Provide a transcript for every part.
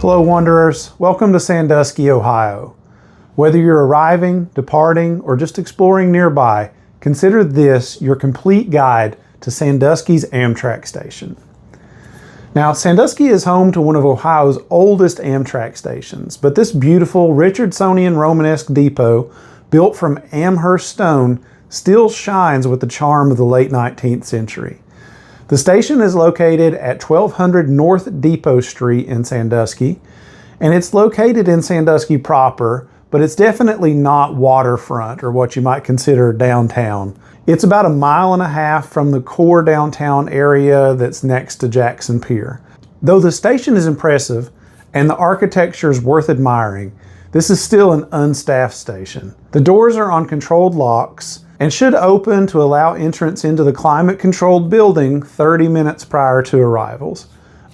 Hello Wanderers, welcome to Sandusky, Ohio. Whether you're arriving, departing, or just exploring nearby, consider this your complete guide to Sandusky's Amtrak Station. Now, Sandusky is home to one of Ohio's oldest Amtrak stations, but this beautiful Richardsonian Romanesque depot, built from Amherst stone, still shines with the charm of the late 19th century. The station is located at 1200 North Depot Street in Sandusky, and it's located in Sandusky proper, but it's definitely not waterfront or what you might consider downtown. It's about 1.5 miles from the core downtown area that's next to Jackson Pier. Though the station is impressive and the architecture is worth admiring, this is still an unstaffed station. The doors are on controlled locks and should open to allow entrance into the climate-controlled building 30 minutes prior to arrivals.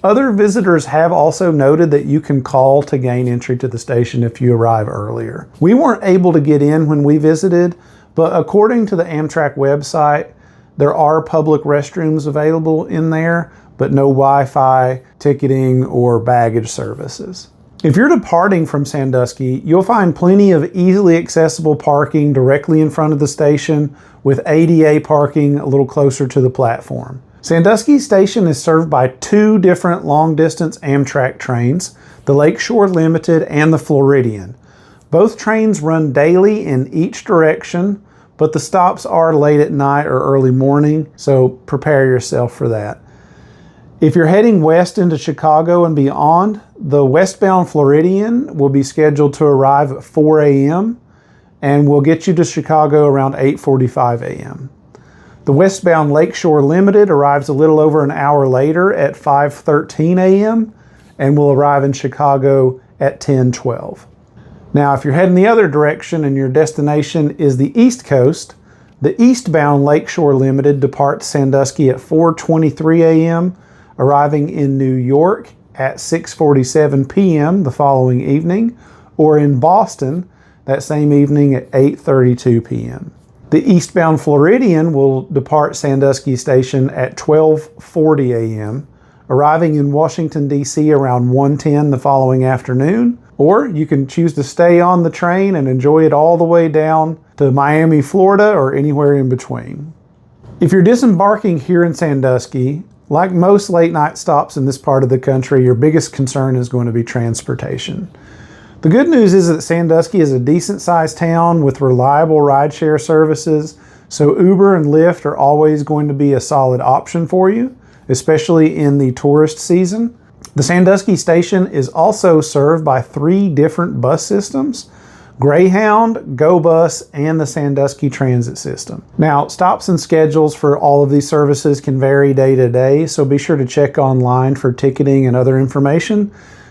Other visitors have also noted that you can call to gain entry to the station if you arrive earlier. We weren't able to get in when we visited, but according to the Amtrak website, there are public restrooms available in there, but no Wi-Fi, ticketing, or baggage services. If you're departing from Sandusky, you'll find plenty of easily accessible parking directly in front of the station, with ADA parking a little closer to the platform. Sandusky Station is served by 2 different long-distance Amtrak trains, the Lakeshore Limited and the Floridian. Both trains run daily in each direction, but the stops are late at night or early morning, so prepare yourself for that. If you're heading west into Chicago and beyond, the westbound Floridian will be scheduled to arrive at 4 a.m. and will get you to Chicago around 8:45 a.m. The westbound Lakeshore Limited arrives a little over an hour later at 5:13 a.m. and will arrive in Chicago at 10:12. Now, if you're heading the other direction and your destination is the East Coast, the eastbound Lakeshore Limited departs Sandusky at 4:23 a.m., arriving in New York at 6:47 p.m. the following evening, or in Boston that same evening at 8:32 p.m. The eastbound Floridian will depart Sandusky Station at 12:40 a.m., arriving in Washington, D.C. around 1:10 the following afternoon, or you can choose to stay on the train and enjoy it all the way down to Miami, Florida, or anywhere in between. If you're disembarking here in Sandusky, like most late night stops in this part of the country, your biggest concern is going to be transportation. The good news is that Sandusky is a decent sized town with reliable rideshare services, so Uber and Lyft are always going to be a solid option for you, especially in the tourist season. The Sandusky station is also served by 3 different bus systems: Greyhound, Go Bus, and the Sandusky Transit System. Now, stops and schedules for all of these services can vary day to day, so be sure to check online for ticketing and other information.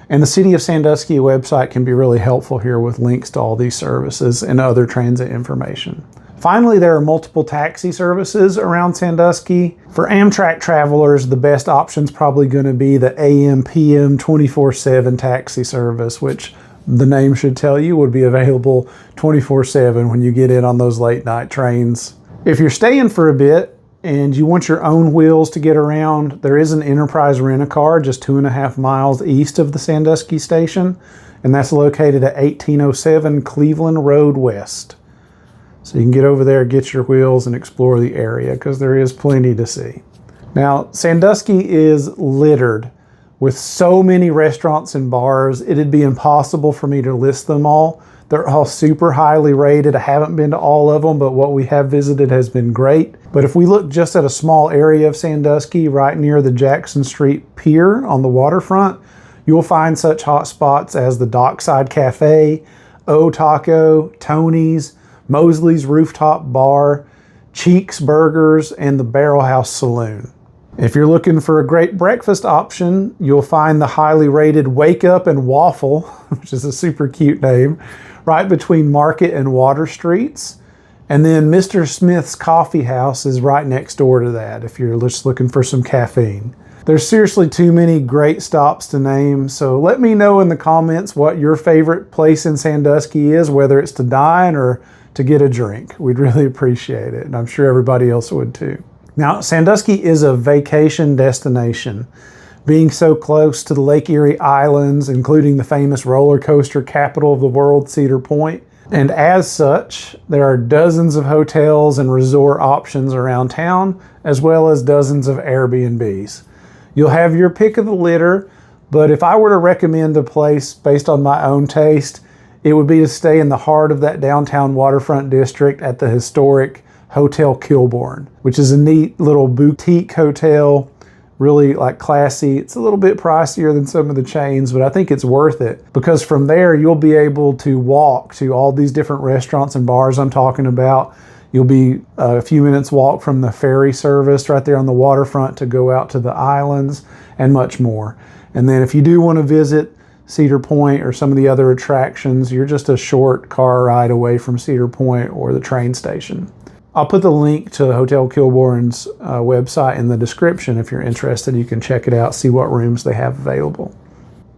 And the City of Sandusky website can be really helpful here with links to all these services and other transit information. Finally, there are multiple taxi services around Sandusky. For Amtrak travelers, the best option is probably going to be the AM/PM 24/7 taxi service, which the name should tell you would be available 24/7 when you get in on those late night trains. If you're staying for a bit and you want your own wheels to get around, there is an Enterprise Rent-A-Car just 2.5 miles east of the Sandusky station, and that's located at 1807 Cleveland Road West. So you can get over there, get your wheels, and explore the area because there is plenty to see. Now, Sandusky is littered with so many restaurants and bars, it'd be impossible for me to list them all. They're all super highly rated. I haven't been to all of them, but what we have visited has been great. But if we look just at a small area of Sandusky, right near the Jackson Street Pier on the waterfront, you'll find such hot spots as the Dockside Cafe, O Taco, Tony's, Mosley's Rooftop Bar, Cheeks Burgers, and the Barrel House Saloon. If you're looking for a great breakfast option, you'll find the highly rated Wake Up and Waffle, which is a super cute name, right between Market and Water Streets. And then Mr. Smith's Coffee House is right next door to that if you're just looking for some caffeine. There's seriously too many great stops to name, so let me know in the comments what your favorite place in Sandusky is, whether it's to dine or to get a drink. We'd really appreciate it, and I'm sure everybody else would too. Now, Sandusky is a vacation destination. Being so close to the Lake Erie Islands, including the famous roller coaster capital of the world, Cedar Point. And as such, there are dozens of hotels and resort options around town, as well as dozens of Airbnbs. You'll have your pick of the litter, but if I were to recommend a place based on my own taste, it would be to stay in the heart of that downtown waterfront district at the historic Hotel Kilbourne, which is a neat little boutique hotel, really like classy. It's a little bit pricier than some of the chains, but I think it's worth it because from there you'll be able to walk to all these different restaurants and bars I'm talking about. You'll be a few minutes walk from the ferry service right there on the waterfront to go out to the islands and much more. And then if you do want to visit Cedar Point or some of the other attractions, you're just a short car ride away from Cedar Point or the train station. I'll put the link to Hotel Kilbourne's website in the description. If you're interested, you can check it out, see what rooms they have available.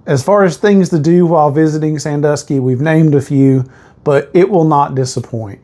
As far as things to do while visiting Sandusky, we've named a few, but it will not disappoint.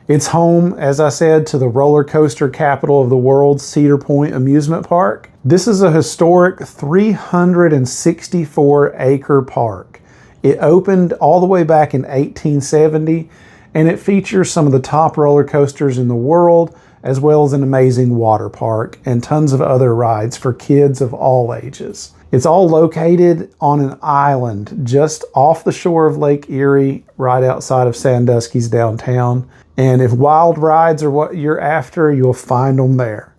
It's home, as I said, to the roller coaster capital of the world, Cedar Point Amusement Park. This is a historic 364-acre park. It opened all the way back in 1870, and it features some of the top roller coasters in the world, as well as an amazing water park and tons of other rides for kids of all ages. It's all located on an island just off the shore of Lake Erie, right outside of Sandusky's downtown. And if wild rides are what you're after, you'll find them there.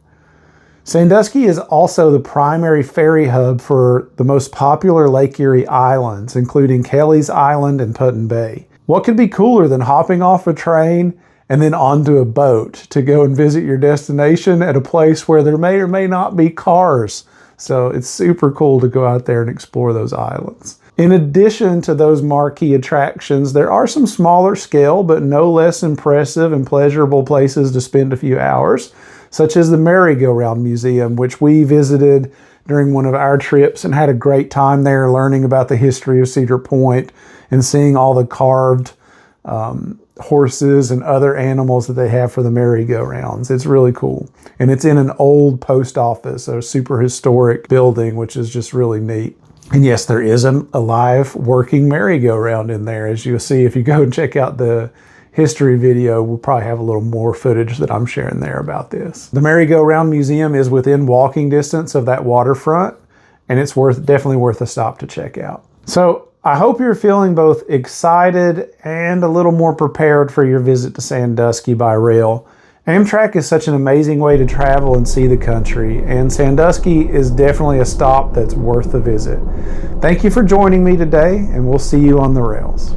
Sandusky is also the primary ferry hub for the most popular Lake Erie islands, including Kelly's Island and Put in Bay. What could be cooler than hopping off a train and then onto a boat to go and visit your destination at a place where there may or may not be cars? So it's super cool to go out there and explore those islands. In addition to those marquee attractions, there are some smaller scale but no less impressive and pleasurable places to spend a few hours, such as the Merry-Go-Round Museum, which we visited during one of our trips and had a great time there learning about the history of Cedar Point and seeing all the carved horses and other animals that they have for the merry-go-rounds. It's really cool. And it's in an old post office, a super historic building, which is just really neat. And yes, there is a live working merry-go-round in there. As you'll see, if you go and check out the history video, we'll probably have a little more footage that I'm sharing there about this. The Merry-Go-Round Museum is within walking distance of that waterfront, and it's definitely worth a stop to check out. So I hope you're feeling both excited and a little more prepared for your visit to Sandusky by rail. Amtrak is such an amazing way to travel and see the country, and Sandusky is definitely a stop that's worth the visit. Thank you for joining me today, and we'll see you on the rails.